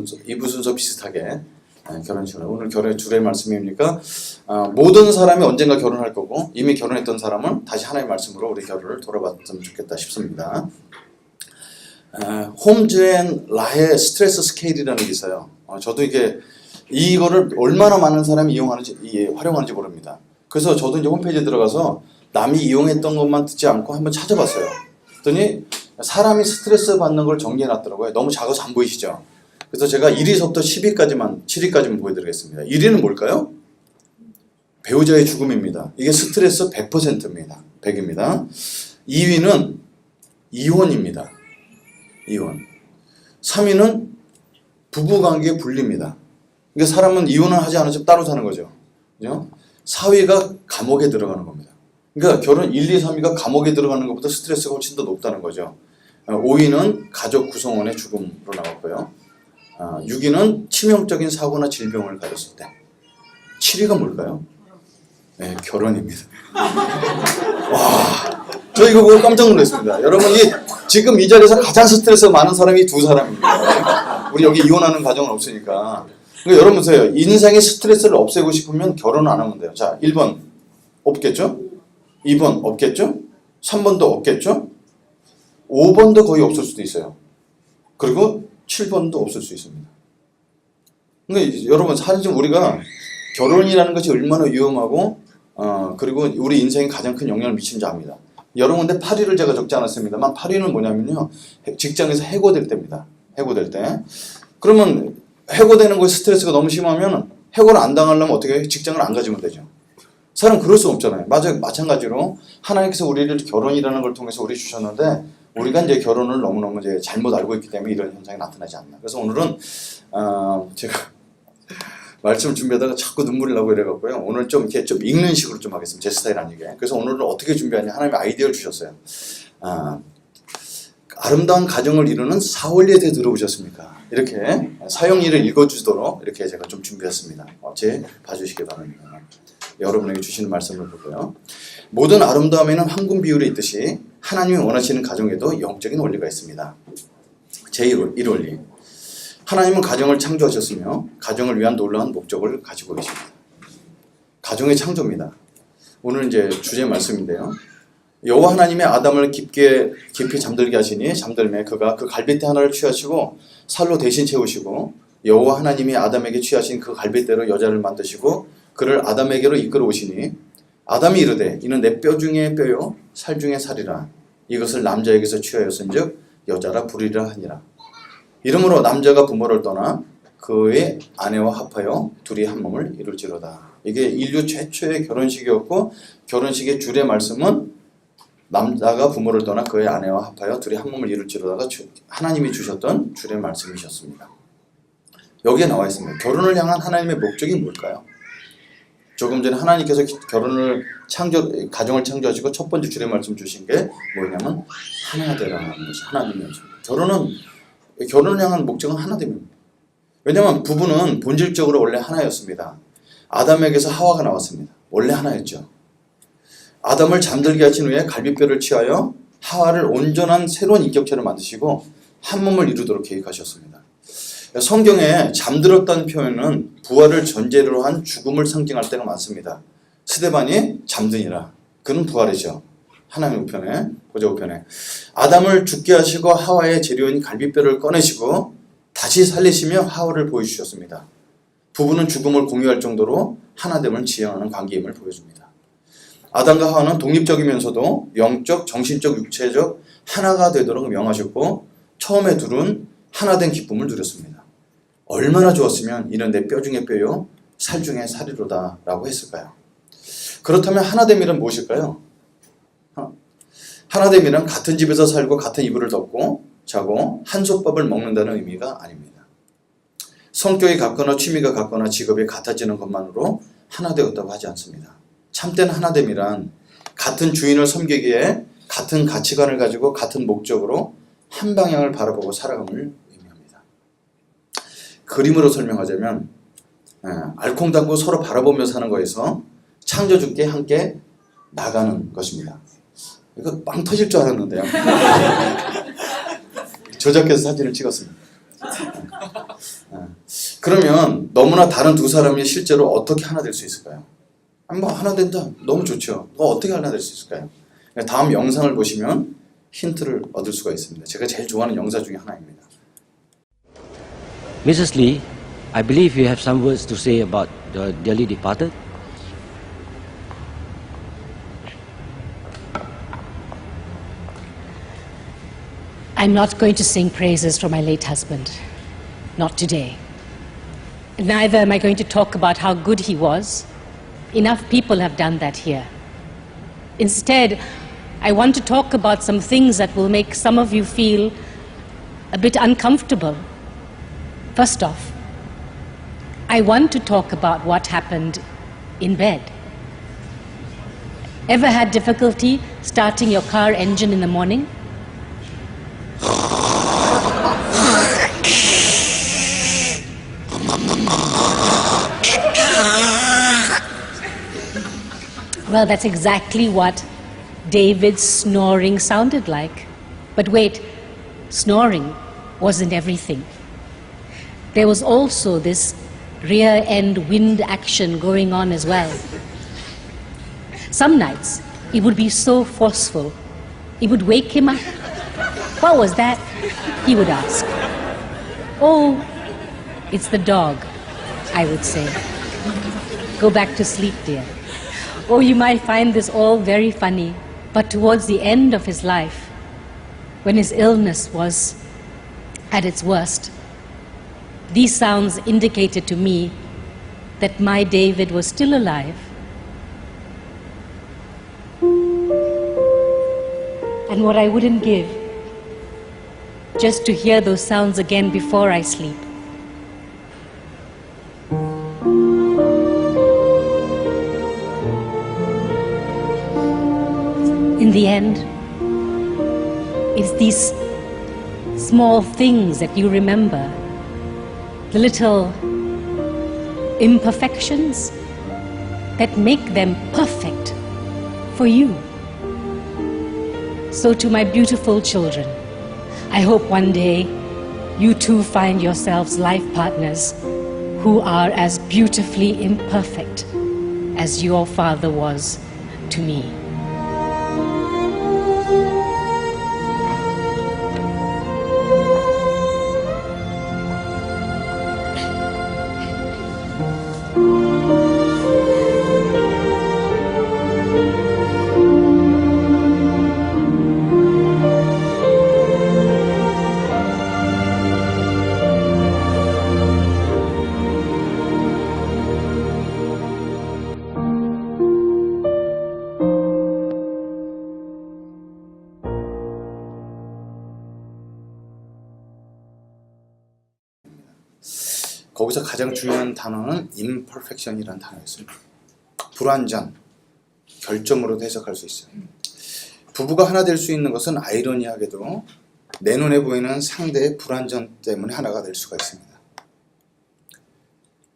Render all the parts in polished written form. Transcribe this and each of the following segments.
2부 순서 비슷하게 결혼식을 오늘 결혼의 주례 말씀입니까? 모든 사람이 언젠가 결혼할 거고 이미 결혼했던 사람은 다시 하나의 말씀으로 우리 결혼을 돌아봤으면 좋겠다 싶습니다. 홈즈 앤 라의 스트레스 스케일이라는 게 있어요. 저도 이거를 얼마나 많은 사람이 활용하는지 모릅니다. 그래서 저도 이제 홈페이지에 들어가서 남이 이용했던 것만 듣지 않고 한번 찾아봤어요. 그랬더니 사람이 스트레스 받는 걸 정리해놨더라고요. 너무 작아서 안 보이시죠? 그래서 제가 1위서부터 7위까지만 보여드리겠습니다. 1위는 뭘까요? 배우자의 죽음입니다. 이게 스트레스 100%입니다. 100입니다. 2위는 이혼입니다. 이혼. 3위는 부부관계 분리입니다. 그러니까 사람은 이혼을 하지 않아서 따로 사는 거죠. 그죠? 4위가 감옥에 들어가는 겁니다. 그러니까 결혼 1, 2, 3위가 감옥에 들어가는 것보다 스트레스가 훨씬 더 높다는 거죠. 5위는 가족 구성원의 죽음으로 나왔고요. 6위는 치명적인 사고나 질병을 가졌을 때. 7위가 뭘까요? 네, 결혼입니다. 와, 저 이거 보고 깜짝 놀랐습니다. 여러분, 지금 이 자리에서 가장 스트레스가 많은 사람이 두 사람입니다. 우리 여기 이혼하는 가정은 없으니까. 그러니까 여러분 보세요. 인생의 스트레스를 없애고 싶으면 결혼 안 하면 돼요. 자, 1번 없겠죠? 2번 없겠죠? 3번도 없겠죠? 5번도 거의 없을 수도 있어요. 그리고 7번도 없을 수 있습니다. 그러니까 여러분 사실 우리가 결혼이라는 것이 얼마나 위험하고 그리고 우리 인생에 가장 큰 영향을 미치는지 압니다. 여러분 근데 8위를 제가 적지 않았습니다만 8위는 뭐냐면요. 직장에서 해고될 때입니다. 해고될 때. 그러면 해고되는 거에 스트레스가 너무 심하면 해고를 안 당하려면 어떻게 해요? 직장을 안 가지면 되죠. 사람 그럴 수 없잖아요. 마찬가지로 하나님께서 우리를 결혼이라는 걸 통해서 우리 주셨는데 우리가 이제 결혼을 너무너무 이제 잘못 알고 있기 때문에 이런 현상이 나타나지 않나. 그래서 오늘은 제가 말씀을 준비하다가 자꾸 눈물이 나고 이래갖고요. 오늘 좀 이렇게 좀 읽는 식으로 좀 하겠습니다. 제 스타일 아니게. 그래서 오늘은 어떻게 준비하냐. 하나님이 아이디어를 주셨어요. 아름다운 가정을 이루는 사원리에 대해 들어보셨습니까? 이렇게 사형리를 읽어주도록 이렇게 제가 좀 준비했습니다. 제 봐주시기 바랍니다. 여러분에게 주시는 말씀을 보고요. 모든 아름다움에는 황금 비율이 있듯이 하나님이 원하시는 가정에도 영적인 원리가 있습니다. 제1원리. 하나님은 가정을 창조하셨으며 가정을 위한 놀라운 목적을 가지고 계십니다. 가정의 창조입니다. 오늘 이제 주제 말씀인데요. 여호와 하나님의 아담을 깊이 잠들게 하시니 잠들매 그가 그 갈빗대 하나를 취하시고 살로 대신 채우시고 여호와 하나님이 아담에게 취하신 그 갈빗대로 여자를 만드시고 그를 아담에게로 이끌어 오시니 아담이 이르되 이는 내 뼈 중에 뼈요 살 중에 살이라 이것을 남자에게서 취하였은즉 여자라 부르리라 하니라. 이러므로 남자가 부모를 떠나 그의 아내와 합하여 둘이 한 몸을 이룰지로다. 이게 인류 최초의 결혼식이었고 결혼식의 주례 말씀은 남자가 부모를 떠나 그의 아내와 합하여 둘이 한 몸을 이룰지로다가 하나님이 주셨던 주례 말씀이셨습니다. 여기에 나와 있습니다. 결혼을 향한 하나님의 목적이 뭘까요? 조금 전에 하나님께서 가정을 창조하시고 첫 번째 주례 말씀 주신 게 뭐냐면 하나 되라는 것이 하나님의 목적입니다. 결혼을 향한 목적은 하나됨입니다. 왜냐하면 부부는 본질적으로 원래 하나였습니다. 아담에게서 하와가 나왔습니다. 원래 하나였죠. 아담을 잠들게 하신 후에 갈빗뼈를 취하여 하와를 온전한 새로운 인격체를 만드시고 한 몸을 이루도록 계획하셨습니다. 성경에 잠들었다는 표현은 부활을 전제로 한 죽음을 상징할 때가 많습니다. 스데반이 잠드니라. 그는 부활이죠. 하나님의 우편에, 보좌 우편에. 아담을 죽게 하시고 하와의 재료인 갈빗뼈를 꺼내시고 다시 살리시며 하와를 보여주셨습니다. 부부는 죽음을 공유할 정도로 하나됨을 지향하는 관계임을 보여줍니다. 아담과 하와는 독립적이면서도 영적, 정신적, 육체적 하나가 되도록 명하셨고 처음에 둘은 하나된 기쁨을 누렸습니다. 얼마나 좋았으면 이는 내 뼈 중에 뼈요 살 중에 살이로다 라고 했을까요? 그렇다면 하나됨이란 무엇일까요? 하나됨이란 같은 집에서 살고 같은 이불을 덮고 자고 한솥밥을 먹는다는 의미가 아닙니다. 성격이 같거나 취미가 같거나 직업이 같아지는 것만으로 하나 되었다고 하지 않습니다. 참된 하나됨이란 같은 주인을 섬기기에 같은 가치관을 가지고 같은 목적으로 한 방향을 바라보고 살아감을 의미합니다. 그림으로 설명하자면 알콩달콩 서로 바라보며 사는 거에서 창조주께 함께 나가는 것입니다. 이거 빵 터질 줄 알았는데요. 조작해서 사진을 찍었습니다. 그러면 너무나 다른 두 사람이 실제로 어떻게 하나 될 수 있을까요? 아니 뭐 하나 된다. 너무 좋죠. 어떻게 하나 될 수 있을까요? 다음 영상을 보시면 힌트를 얻을 수가 있습니다. 제가 제일 좋아하는 영상 중에 하나입니다. Mrs. Lee, I believe you have some words to say about the dearly departed. I'm not going to sing praises for my late husband. Not today. Neither am I going to talk about how good he was. Enough people have done that here. Instead, I want to talk about some things that will make some of you feel a bit uncomfortable. First off, I want to talk about what happened in bed. Ever had difficulty starting your car engine in the morning? Well, that's exactly what David's snoring sounded like. But wait, snoring wasn't everything. There was also this rear end wind action going on as well. Some nights, it would be so forceful, it would wake him up. What was that? He would ask. Oh, it's the dog, I would say. Go back to sleep, dear. Oh, you might find this all very funny, but towards the end of his life, when his illness was at its worst, these sounds indicated to me that my David was still alive. And what I wouldn't give just to hear those sounds again before I sleep. In the end, it's these small things that you remember, the little imperfections that make them perfect for you. So to my beautiful children, I hope one day you too find yourselves life partners who are as beautifully imperfect as your father was to me. 거기서 가장 중요한 단어는 imperfection이라는 단어였습니다. 불완전, 결점으로도 해석할 수 있어요. 부부가 하나 될 수 있는 것은 아이러니하게도 내 눈에 보이는 상대의 불완전 때문에 하나가 될 수가 있습니다.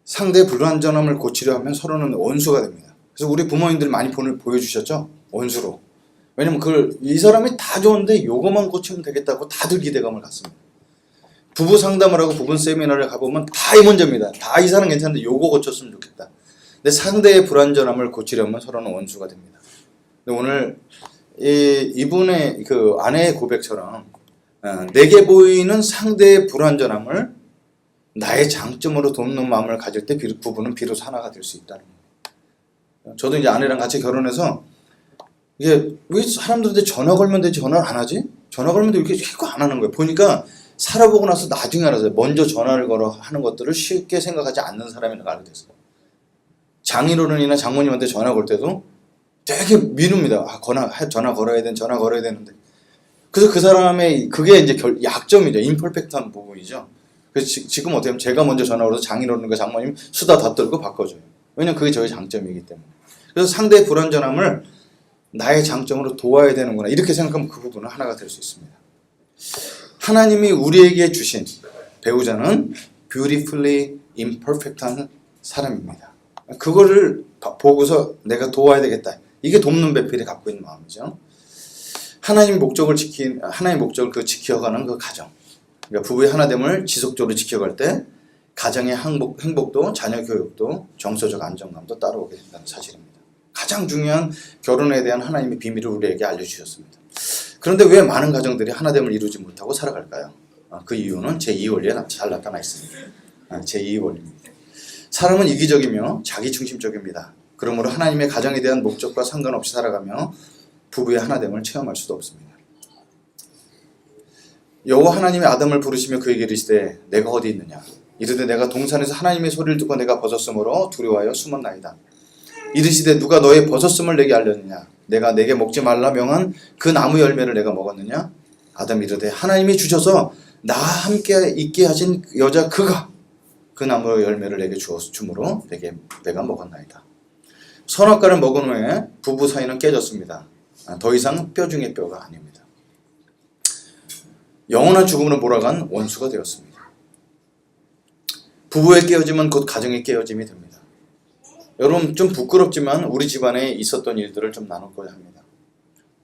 상대의 불완전함을 고치려 하면 서로는 원수가 됩니다. 그래서 우리 부모님들 많이 보여주셨죠? 원수로. 왜냐면 이 사람이 다 좋은데 요거만 고치면 되겠다고 다들 기대감을 갖습니다. 부부 상담을 하고 부부 세미나를 가보면 다 이 문제입니다. 다 이 사람 괜찮은데 요거 고쳤으면 좋겠다. 근데 상대의 불완전함을 고치려면 서로는 원수가 됩니다. 근데 오늘 이분의 그 아내의 고백처럼 내게 보이는 상대의 불완전함을 나의 장점으로 돕는 마음을 가질 때 부부는 비로소 하나가 될 수 있다는 거예요. 저도 이제 아내랑 같이 결혼해서 이게 왜 사람들한테 전화 걸면 되지 전화를 안 하지? 전화 걸면 돼 이렇게 자꾸 안 하는 거예요. 보니까 살아보고 나서 나중에 알았어요. 먼저 전화를 걸어 하는 것들을 쉽게 생각하지 않는 사람이라고 알게 됐어요. 장인어른이나 장모님한테 전화 걸 때도 되게 미룹니다. 전화 걸어야 되는데. 그래서 그 사람의 그게 이제 약점이죠. 임퍼펙트한 부분이죠. 그래서 지금 어떻게 하면 제가 먼저 전화 걸어서 장인어른과 장모님 수다 다 떨고 바꿔줘요. 왜냐면 그게 저의 장점이기 때문에. 그래서 상대의 불완전함을 나의 장점으로 도와야 되는구나. 이렇게 생각하면 그 부분은 하나가 될 수 있습니다. 하나님이 우리에게 주신 배우자는 beautifully imperfect한 사람입니다. 그거를 보고서 내가 도와야 되겠다. 이게 돕는 배필이 갖고 있는 마음이죠. 하나님의 목적을 지켜가는 그 가정. 그러니까 부부의 하나됨을 지속적으로 지켜갈 때 가정의 행복도 자녀 교육도 정서적 안정감도 따라오게 된다는 사실입니다. 가장 중요한 결혼에 대한 하나님의 비밀을 우리에게 알려주셨습니다. 그런데 왜 많은 가정들이 하나됨을 이루지 못하고 살아갈까요? 그 이유는 제2원리에 잘 나타나 있습니다. 제2원리입니다. 사람은 이기적이며 자기중심적입니다. 그러므로 하나님의 가정에 대한 목적과 상관없이 살아가며 부부의 하나됨을 체험할 수도 없습니다. 여호와 하나님이 아담을 부르시며 그에게 이르시되 내가 어디 있느냐 이르되 내가 동산에서 하나님의 소리를 듣고 내가 벗었으므로 두려워하여 숨었나이다. 이르시되 누가 너의 벗었음을 내게 알렸느냐 내가 내게 먹지 말라 명한 그 나무 열매를 내가 먹었느냐. 아담이 이르되 하나님이 주셔서 나와 함께 있게 하신 여자 그가 그 나무 열매를 내게 주므로 내가 먹었나이다. 선악과를 먹은 후에 부부 사이는 깨졌습니다. 더 이상 뼈 중에 뼈가 아닙니다. 영원한 죽음으로 몰아간 원수가 되었습니다. 부부의 깨어짐은 곧 가정의 깨어짐이 됩니다. 여러분 좀 부끄럽지만 우리 집안에 있었던 일들을 좀 나눌고자 합니다.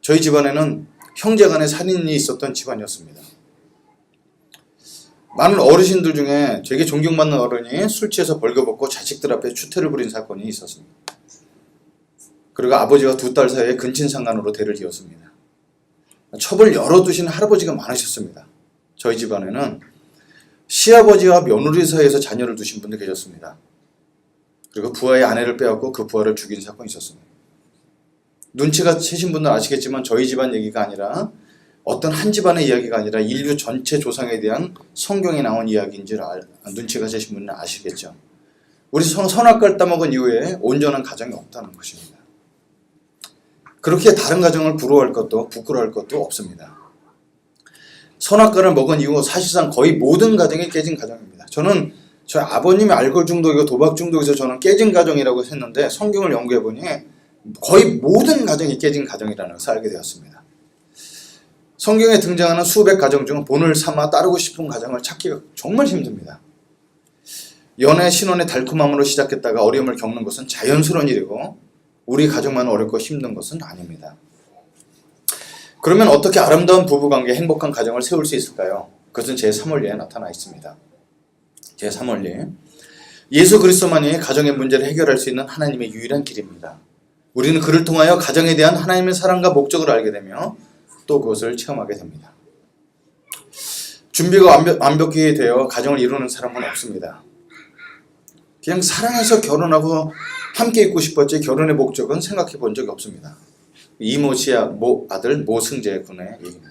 저희 집안에는 형제간의 살인이 있었던 집안이었습니다. 많은 어르신들 중에 되게 존경받는 어른이 술 취해서 벌거벗고 자식들 앞에 추태를 부린 사건이 있었습니다. 그리고 아버지와 두 딸 사이에 근친상간으로 대를 이었습니다. 첩을 열어두신 할아버지가 많으셨습니다. 저희 집안에는 시아버지와 며느리 사이에서 자녀를 두신 분도 계셨습니다. 그리고 부하의 아내를 빼앗고 그 부하를 죽인 사건이 있었습니다. 눈치가 채신 분들 아시겠지만 저희 집안 얘기가 아니라 어떤 한 집안의 이야기가 아니라 인류 전체 조상에 대한 성경에 나온 이야기인 줄 눈치가 채신 분은 아시겠죠. 우리 선악과를 따먹은 이후에 온전한 가정이 없다는 것입니다. 그렇게 다른 가정을 부러워할 것도 부끄러워할 것도 없습니다. 선악과를 먹은 이후 사실상 거의 모든 가정이 깨진 가정입니다. 저는 저희 아버님의 알코올 중독이고 도박 중독에서 저는 깨진 가정이라고 했는데 성경을 연구해보니 거의 모든 가정이 깨진 가정이라는 것을 알게 되었습니다. 성경에 등장하는 수백 가정 중 본을 삼아 따르고 싶은 가정을 찾기가 정말 힘듭니다. 연애 신혼의 달콤함으로 시작했다가 어려움을 겪는 것은 자연스러운 일이고 우리 가정만 어렵고 힘든 것은 아닙니다. 그러면 어떻게 아름다운 부부관계, 행복한 가정을 세울 수 있을까요? 그것은 제3원리에 나타나 있습니다. 제3원리. 예수 그리스도만이 가정의 문제를 해결할 수 있는 하나님의 유일한 길입니다. 우리는 그를 통하여 가정에 대한 하나님의 사랑과 목적을 알게 되며 또 그것을 체험하게 됩니다. 준비가 완벽히 되어 가정을 이루는 사람은 없습니다. 그냥 사랑해서 결혼하고 함께 있고 싶었지 결혼의 목적은 생각해 본 적이 없습니다. 이모 씨야 아들 모승재 군의 얘기입니다.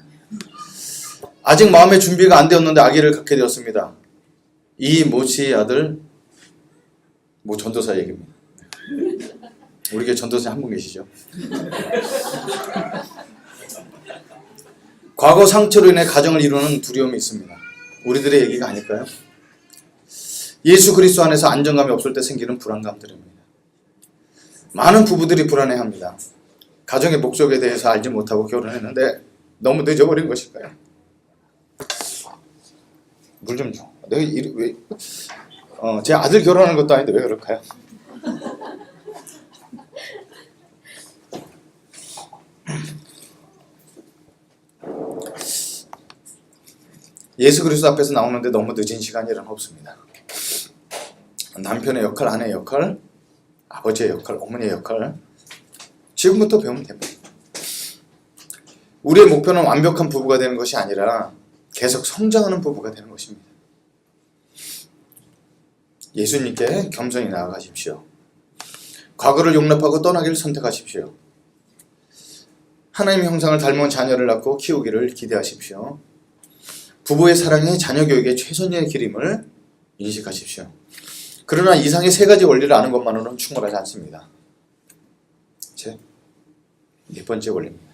아직 마음의 준비가 안 되었는데 아기를 갖게 되었습니다. 이 모 씨의 아들 모 전도사 얘기입니다. 우리 교회 전도사 한 분 계시죠? 과거 상처로 인해 가정을 이루는 두려움이 있습니다. 우리들의 얘기가 아닐까요? 예수 그리스도 안에서 안정감이 없을 때 생기는 불안감들입니다. 많은 부부들이 불안해합니다. 가정의 목적에 대해서 알지 못하고 결혼했는데 너무 늦어버린 것일까요? 물 좀 줘. 내가 왜? 제 아들 결혼하는 것도 아닌데 왜 그럴까요? 예수 그리스도 앞에서 나오는데 너무 늦은 시간이란 없습니다. 남편의 역할, 아내의 역할, 아버지의 역할, 어머니의 역할 지금부터 배우면 됩니다. 우리의 목표는 완벽한 부부가 되는 것이 아니라 계속 성장하는 부부가 되는 것입니다. 예수님께 겸손히 나아가십시오. 과거를 용납하고 떠나기를 선택하십시오. 하나님의 형상을 닮은 자녀를 낳고 키우기를 기대하십시오. 부부의 사랑이 자녀 교육의 최선의 길임을 인식하십시오. 그러나 이상의 세 가지 원리를 아는 것만으로는 충분하지 않습니다. 제 네 번째 원리입니다.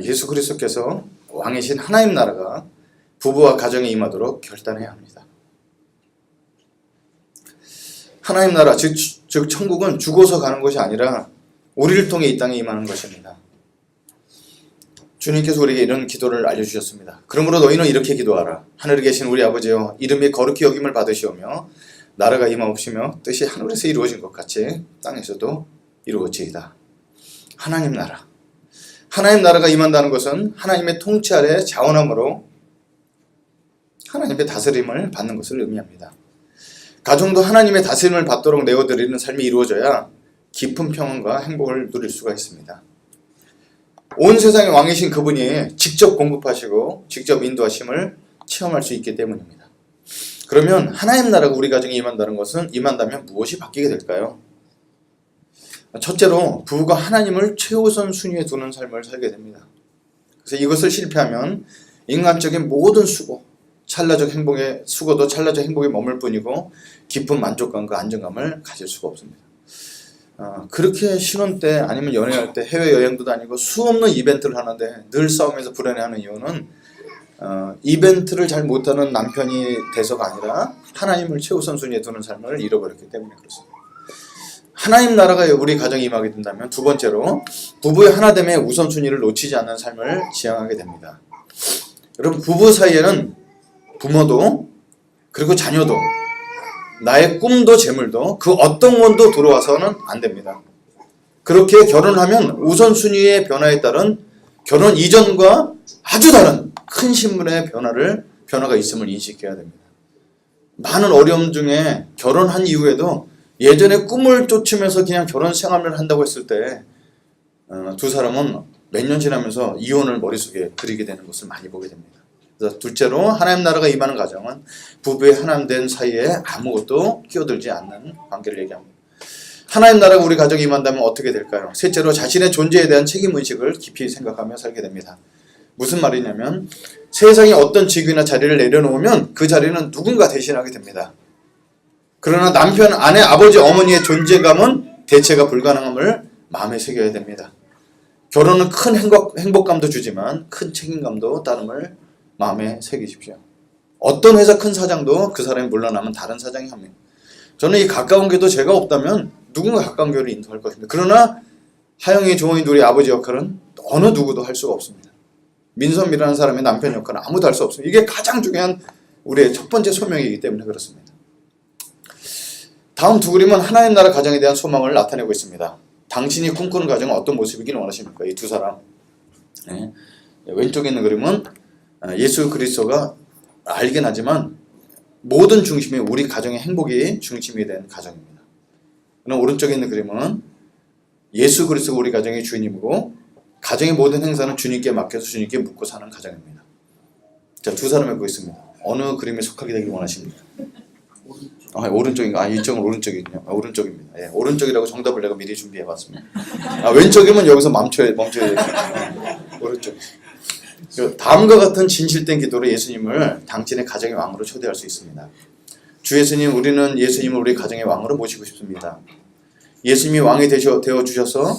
예수 그리스도께서 왕이신 하나님 나라가 부부와 가정에 임하도록 결단해야 합니다. 하나님 나라, 즉 천국은 죽어서 가는 것이 아니라 우리를 통해 이 땅에 임하는 것입니다. 주님께서 우리에게 이런 기도를 알려주셨습니다. 그러므로 너희는 이렇게 기도하라. 하늘에 계신 우리 아버지여, 이름이 거룩히 여김을 받으시오며 나라가 임하옵시며 뜻이 하늘에서 이루어진 것 같이 땅에서도 이루어지이다. 하나님 나라. 하나님 나라가 임한다는 것은 하나님의 통치 아래 자원함으로 하나님의 다스림을 받는 것을 의미합니다. 가정도 하나님의 다스림을 받도록 내어드리는 삶이 이루어져야 깊은 평안과 행복을 누릴 수가 있습니다. 온 세상의 왕이신 그분이 직접 공급하시고 직접 인도하심을 체험할 수 있기 때문입니다. 그러면 하나님 나라가 우리 가정에 임한다면 무엇이 바뀌게 될까요? 첫째로 부부가 하나님을 최우선 순위에 두는 삶을 살게 됩니다. 그래서 이것을 실패하면 인간적인 모든 수고도 찰나적 행복에 머물 뿐이고 깊은 만족감과 안정감을 가질 수가 없습니다. 그렇게 신혼 때 아니면 연애할 때 해외여행도 다니고 수없는 이벤트를 하는데 늘 싸우면서 불안해하는 이유는 이벤트를 잘 못하는 남편이 돼서가 아니라 하나님을 최우선 순위에 두는 삶을 잃어버렸기 때문에 그렇습니다. 하나님 나라가 우리 가정에 임하게 된다면 두 번째로 부부의 하나됨의 우선순위를 놓치지 않는 삶을 지향하게 됩니다. 여러분, 부부 사이에는 부모도 그리고 자녀도 나의 꿈도 재물도 그 어떤 원도 들어와서는 안 됩니다. 그렇게 결혼하면 우선순위의 변화에 따른 결혼 이전과 아주 다른 큰 신분의 변화가 있음을 인식해야 됩니다. 많은 어려움 중에 결혼한 이후에도 예전에 꿈을 쫓으면서 그냥 결혼 생활을 한다고 했을 때 두 사람은 몇 년 지나면서 이혼을 머릿속에 그리게 되는 것을 많이 보게 됩니다. 그래서 둘째로 하나님 나라가 임하는 가정은 부부의 하나됨 사이에 아무것도 끼어들지 않는 관계를 얘기합니다. 하나님 나라가 우리 가정에 임한다면 어떻게 될까요? 셋째로 자신의 존재에 대한 책임의식을 깊이 생각하며 살게 됩니다. 무슨 말이냐면 세상에 어떤 직위나 자리를 내려놓으면 그 자리는 누군가 대신하게 됩니다. 그러나 남편, 아내, 아버지, 어머니의 존재감은 대체가 불가능함을 마음에 새겨야 됩니다. 결혼은 큰 행복감도 주지만 큰 책임감도 따름을 마음에 새기십시오. 어떤 회사 큰 사장도 그 사람이 물러나면 다른 사장이 합니다. 저는 이 가까운 교도 제가 없다면 누군가 가까운 교를 인도할 것입니다. 그러나 하영이, 조원이, 우리 아버지 역할은 어느 누구도 할 수가 없습니다. 민선미라는 사람의 남편 역할은 아무도 할 수 없습니다. 이게 가장 중요한 우리의 첫 번째 소명이기 때문에 그렇습니다. 다음 두 그림은 하나님 나라 가정에 대한 소망을 나타내고 있습니다. 당신이 꿈꾸는 가정은 어떤 모습이길 원하십니까? 이 두 사람. 네. 왼쪽에 있는 그림은 예수 그리스도가 알긴 하지만 모든 중심이 우리 가정의 행복이 중심이 된 가정입니다. 그럼 오른쪽에 있는 그림은 예수 그리스도가 우리 가정의 주인이고 가정의 모든 행사는 주님께 맡겨서 주님께 묻고 사는 가정입니다. 자, 두 사람을 보고 있습니다. 어느 그림에 속하게 되길 원하십니까? 오른쪽인가? 이쪽은 오른쪽이군요. 오른쪽입니다. 예, 오른쪽이라고 정답을 내가 미리 준비해봤습니다. 왼쪽이면 여기서 멈춰야 됩니다. 오른쪽. 다음과 같은 진실된 기도로 예수님을 당신의 가정의 왕으로 초대할 수 있습니다. 주 예수님, 우리는 예수님을 우리 가정의 왕으로 모시고 싶습니다. 예수님이 왕이 되어 주셔서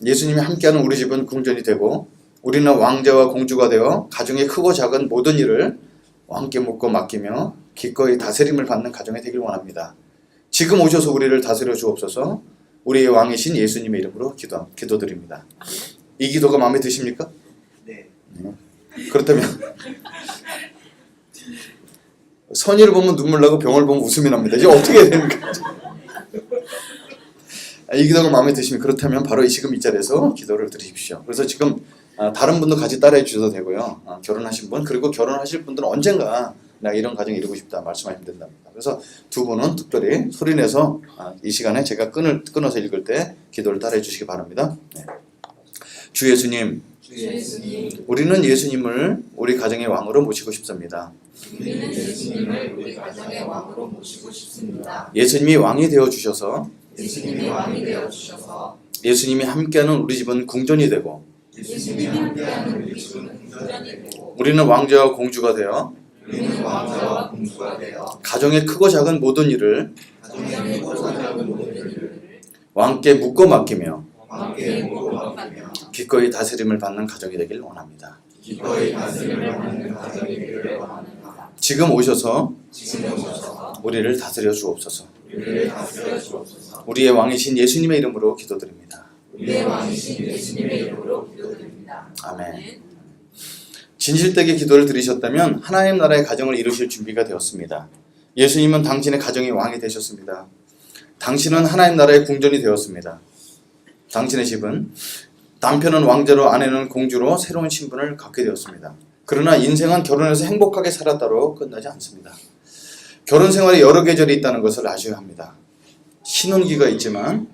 예수님이 함께하는 우리 집은 궁전이 되고 우리는 왕자와 공주가 되어 가정의 크고 작은 모든 일을 왕께 묻고 맡기며 기꺼이 다스림을 받는 가정이 되길 원합니다. 지금 오셔서 우리를 다스려 주옵소서. 우리의 왕이신 예수님의 이름으로 기도드립니다. 이 기도가 마음에 드십니까? 네. 그렇다면 선의를 보면 눈물 나고 병을 보면 웃음이 납니다. 이제 어떻게 해야 됩니까? 이 기도가 마음에 드시면 그렇다면 바로 지금 이 자리에서 기도를 드리십시오. 그래서 지금 다른 분도 같이 따라해 주셔도 되고요. 결혼하신 분 그리고 결혼하실 분들은 언젠가 내가 이런 가정 이루고 싶다 말씀하시면 된답니다. 그래서 두 분은 특별히 소리내서 이 시간에 제가 끊어서 읽을 때 기도를 따라해 주시기 바랍니다. 네. 주 예수님, 우리는 예수님을 우리 가정의 왕으로 모시고 싶습니다. 예수님이 왕이 되어 주셔서 예수님이 함께하는 우리 집은 궁전이 되고 우리는 왕자와 공주가 되어 가정의 크고 작은 모든 일을 왕께 묻고 맡기며 기꺼이 다스림을 받는 가정이 되길 원합니다. 지금 오셔서 우리를 다스려 주옵소서. 우리의 왕이신 예수님의 이름으로 기도드립니다. 아멘. 진실되게 기도를 드리셨다면 하나님 나라의 가정을 이루실 준비가 되었습니다. 예수님은 당신의 가정의 왕이 되셨습니다. 당신은 하나님 나라의 궁전이 되었습니다. 당신의 집은 남편은 왕자로 아내는 공주로 새로운 신분을 갖게 되었습니다. 그러나 인생은 결혼해서 행복하게 살았다로 끝나지 않습니다. 결혼 생활에 여러 계절이 있다는 것을 아셔야 합니다. 신혼기가 있지만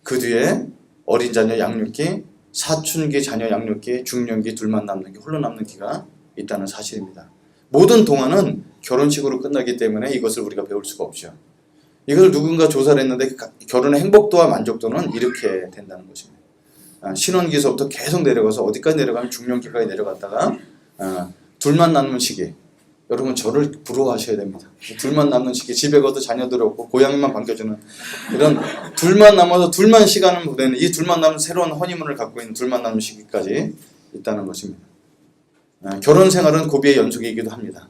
그 뒤에 어린 자녀 양육기, 사춘기 자녀 양육기, 중년기 둘만 남는 기, 홀로 남는 기가 있다는 사실입니다. 모든 동안은 결혼식으로 끝나기 때문에 이것을 우리가 배울 수가 없죠. 이걸 누군가 조사를 했는데 결혼의 행복도와 만족도는 이렇게 된다는 것입니다. 신혼기에서부터 계속 내려가서 어디까지 내려가면 중년기까지 내려갔다가 둘만 남는 시기, 여러분 저를 부러워하셔야 됩니다. 둘만 남는 시기, 집에 가도 자녀들 없고 고양이만 반겨주는 이런 둘만 남아서 둘만 시간을 보내는 이 둘만 남은 새로운 허니문을 갖고 있는 둘만 남는 시기까지 있다는 것입니다. 결혼 생활은 고비의 연속이기도 합니다.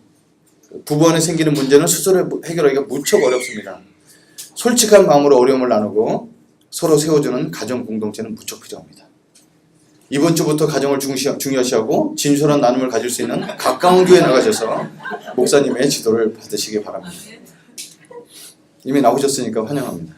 부부 안에 생기는 문제는 스스로 해결하기가 무척 어렵습니다. 솔직한 마음으로 어려움을 나누고 서로 세워주는 가정 공동체는 무척 필요합니다. 이번 주부터 가정을 중요시하고 진솔한 나눔을 가질 수 있는 가까운 교회에 나가셔서 목사님의 지도를 받으시기 바랍니다. 이미 나오셨으니까 환영합니다.